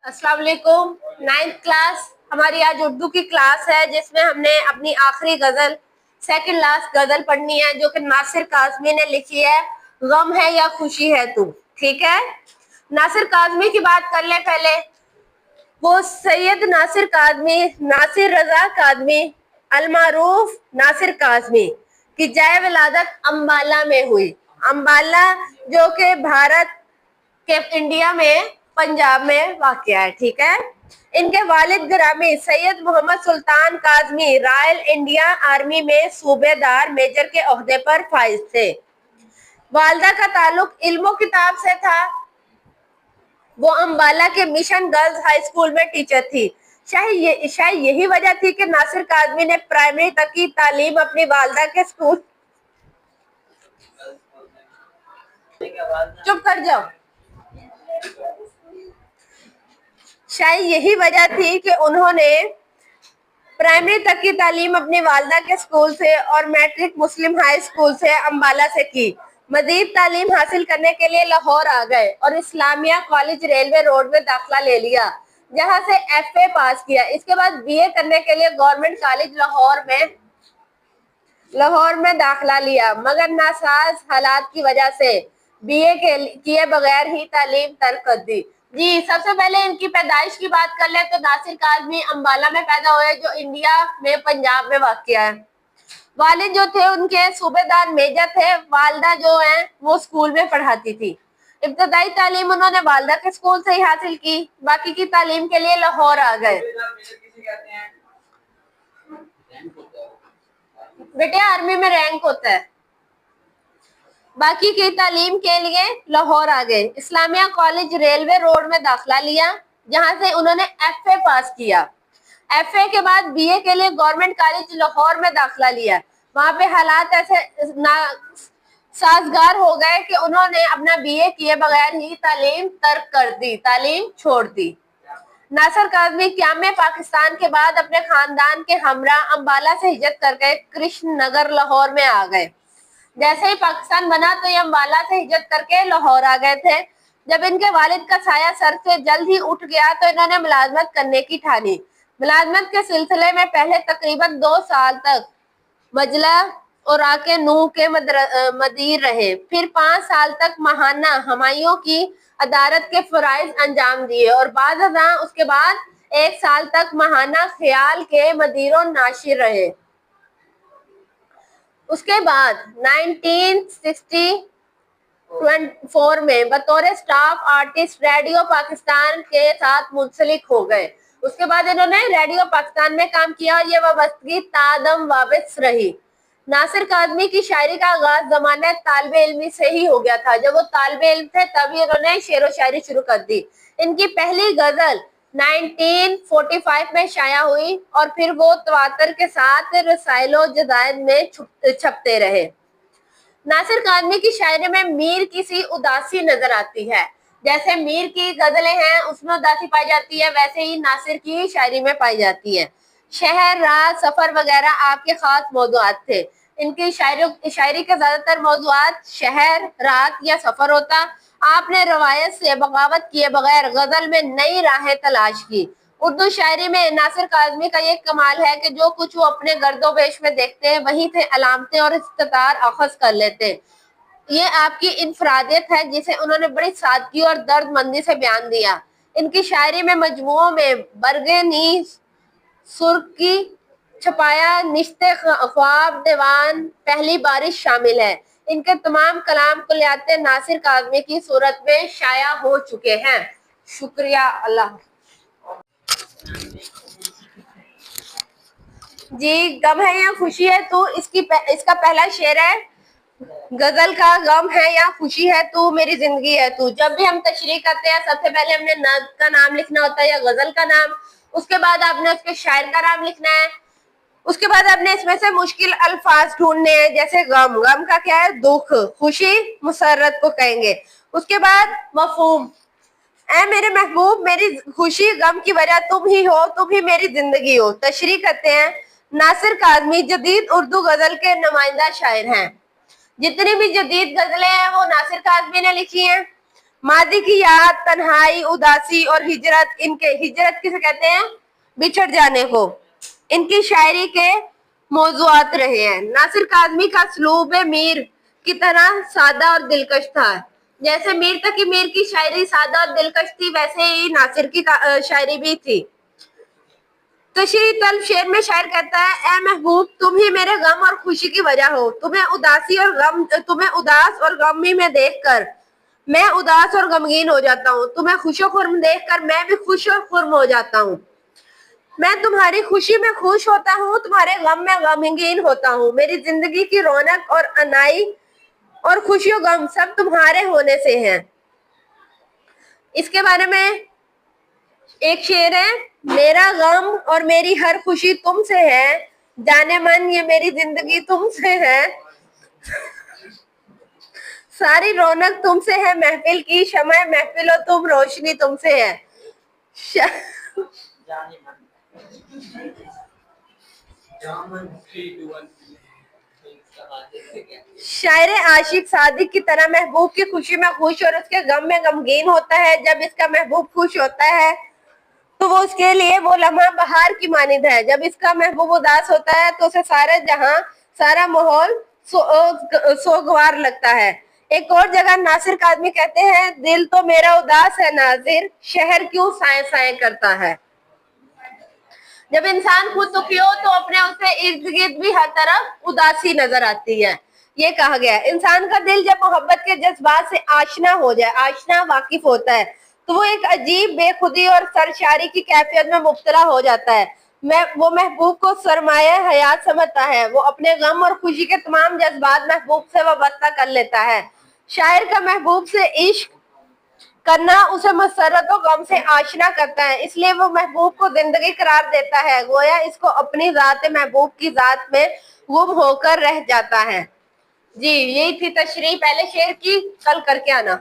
अस्सलाम वालेकुम। 9th class हमारी आज उर्दू की क्लास है, जिसमें हमने अपनी आखिरी गजल सेकंड लास्ट गजल पढ़नी है, जो कि नासिर काज़मी ने लिखी है। गम है या खुशी है तू। ठीक है, नासिर काज़मी की बात कर ले पहले। वो सैयद नासिर काज़मी, नासिर रजा काज़मी अलमारूफ नासिर काज़मी की जाए विलादत अम्बाला में हुई। अम्बाला जो कि भारत के इंडिया में पंजाब में वाक़या है। ठीक है, इनके वालिद गिरामी सैयद मोहम्मद सुल्तान काज़मी रॉयल इंडिया आर्मी में सूबेदार मेजर के ओहदे पर फाइज थे। वालदा का ताल्लुक इल्मो किताब से था। वो अम्बाला के मिशन गर्ल्स हाई स्कूल में टीचर थी। शायद यही वजह थी कि नासिर काज़मी ने प्राइमरी तक की तालीम अपनी वालदा के स्कूल। चुप कर जाओ। शायद यही वजह थी कि उन्होंने प्राइमरी तक की तालीम अपनी वालदा के स्कूल से और मैट्रिक मुस्लिम हाई स्कूल से अम्बाला से की। मजीद तालीम हासिल करने के लिए लाहौर आ गए और इस्लामिया कॉलेज रेलवे रोड में दाखिला ले लिया, जहां से FA पास किया। इसके बाद BA करने के लिए गवर्नमेंट कॉलेज लाहौर में दाखिला लिया, मगर नासाज हालात की वजह से BA किए बगैर ही तालीम तर्क कर दी। जी, सबसे पहले इनकी पैदाइश की बात कर ले तो नासिर काज़मी अम्बाला में पैदा हुए, जो इंडिया में पंजाब में वाक़या है। वालिद जो थे उनके सूबेदार मेजर थे। वालदा जो है वो स्कूल में पढ़ाती थी। इब्तदाई तालीम उन्होंने वालदा के स्कूल से ही हासिल की। बाकी की तालीम के लिए लाहौर आ गए। बेटे, आर्मी में रैंक होता है। बाकी की तालीम के लिए लाहौर आ गए। इस्लामिया कॉलेज रेलवे रोड में दाखिला लिया, जहां से उन्होंने FA पास किया। FA के बाद BA के लिए गवर्नमेंट कॉलेज लाहौर में दाखिला लिया। वहां पे हालात ऐसे साजगार हो गए कि उन्होंने अपना BA किए बगैर ही तालीम तर्क कर दी, तालीम छोड़ दी। नासिर काज़मी क़याम पाकिस्तान के बाद अपने खानदान के हमरा अम्बाला से हिजरत करके कृष्ण नगर लाहौर में आ गए। जैसे ही पाकिस्तान बना तो ये अम्बाला से हिजरत करके लाहौर आ गए थे। जब इनके वालिद का साया सर से जल्द ही उठ गया तो इन्होंने मुलाजमत करने की ठानी। मुलाजमत के सिलसिले में पहले तकरीबन 2 साल तक मजला और आके नूह के मदीर रहे। फिर 5 साल तक महाना हमायों की अदालत के फराइज अंजाम दिए और उसके बाद 1 साल तक महाना ख्याल के मदीरों नाशिर रहे। उसके बाद 1964 में बतौर स्टाफ आर्टिस्ट रेडियो पाकिस्तान के साथ मुंसलिक हो गए। उसके बाद इन्होंने रेडियो पाकिस्तान में काम किया और ये वाबस्तगी तादम वाबिस रही। नासिर काज़मी की शायरी का आगाज ज़माने तालिबे इल्मी से ही हो गया था। जब वो तालिबे इल्म थे तभी इन्होंने शेर व शायरी शुरू कर दी। इनकी पहली गजल 1945 में शाया हुई और फिर वो तवातर के साथ रसाइलो जदायद में छपते रहे। नासिर काज़मी की शायरी में मीर की सी उदासी नजर आती है। जैसे मीर की गजलें हैं उसमें उदासी पाई जाती है, वैसे ही नासिर की शायरी में पाई जाती है। शहर, रात, सफर वगैरह आपके खास मौज़ूआत थे। इनकी शायरी के ज्यादातर मौज़ूआत शहर, रात या सफर होता। आपने रवायत से बगावत किए बगैर गजल में नई राहें तलाश की। उर्दू शायरी में नासिर काज़मी का ये कमाल है कि जो कुछ वो अपने गर्दोपेश में देखते हैं वहीं से अलामतें और इस्तितार अखज़ कर लेते हैं। ये आपकी इनफरादियत है जिसे उन्होंने बड़ी सादगी और दर्दमंदी से बयान दिया। इनकी शायरी में मजमुओं में बरगे नी सुर्की छपाया, निश्ते ख्वाब, दीवान, पहली बारिश शामिल है। इनके तमाम कलाम कुलियाते नासिर काज़मी की सूरत में शाया हो चुके हैं। शुक्रिया। अल्लाह जी। गम है या खुशी है तू, इसका पहला शेर है गजल का। गम है या खुशी है तू, मेरी जिंदगी है तू। जब भी हम तशरीह करते हैं सबसे पहले हमने नज़्म का नाम लिखना होता है या गजल का नाम। उसके बाद आपने उसके शायर का नाम लिखना है। उसके बाद आपने इसमें से मुश्किल अल्फाज ढूंढने हैं, जैसे गम। गम का क्या है? दुख। खुशी मुसर्रत को कहेंगे। उसके बाद मफहूम, ऐ मेरे महबूब मेरी खुशी गम की वजह तुम ही हो, तुम ही मेरी जिंदगी हो। तशरीह करते हैं नासिर काज़मी जदीद उर्दू गजल के नुमाइंदा शायर हैं। जितनी भी जदीद गजलें हैं वो नासिर काज़मी ने लिखी हैं। मादी की याद, तन्हाई, उदासी और हिजरत, इनके हिजरत किसे कहते हैं? बिछड़ जाने को, इनकी शायरी के मौजूआत रहे हैं। नासिर काज़मी का असलूब मीर की तरह सादा और दिलकश था। जैसे मीर तकी मीर की शायरी सादा और दिलकश थी, वैसे ही नासिर की शायरी भी थी। तशरीह तलब शेर में शायर कहता है, ए महबूब तुम ही मेरे गम और खुशी की वजह हो, तुम्हें उदास और गमी में देखकर मैं उदास और गमगीन हो जाता हूँ, तुम्हें खुशो खुर्म देखकर मैं भी खुश और खुर्म हो जाता हूँ। मैं तुम्हारी खुशी में खुश होता हूँ, तुम्हारे गम में गमगीन होता हूँ। मेरी जिंदगी की रौनक और अनाई और खुशियों गम सब तुम्हारे होने से हैं। इसके बारे में एक शेर है, मेरा गम और मेरी हर खुशी तुमसे है, जाने मन ये मेरी जिंदगी तुमसे है, सारी रौनक तुमसे है महफिल की, शमए महफिल और तुम रोशनी तुमसे है। शायर आशिक सादिक की तरह महबूब की खुशी में खुश और उसके गम में गमगीन होता है। जब इसका महबूब खुश होता है तो वो उसके लिए वो लम्हा बहार की मानिंद है, जब इसका महबूब उदास होता है तो उसे सारा जहां, सारा माहौल सोगवार लगता है। एक और जगह नासिर काज़मी कहते हैं, दिल तो मेरा उदास है नाजिर, शहर क्यों साए साए करता है। जब इंसान खुद दुखी हो तो अपने उसे इर्द गिर्द भी हर तरफ उदासी नजर आती है। ये कहा गया है, इंसान का दिल जब मोहब्बत के जज्बात से आशना हो जाए, आशना वाकिफ होता है, तो वो एक अजीब बेखुदी और सरशारी की कैफियत में मुब्तला हो जाता है। वो महबूब को सरमाया हयात समझता है, वो अपने गम और खुशी के तमाम जज्बात महबूब से वाबस्ता कर लेता है। शायर का महबूब से इश्क करना उसे मसरत और गम से आशना करता है, इसलिए वो महबूब को जिंदगी करार देता है, गोया इसको अपनी जात महबूब की जात में गुम होकर रह जाता है। जी यही थी तशरीह पहले शेर की, कल करके आना।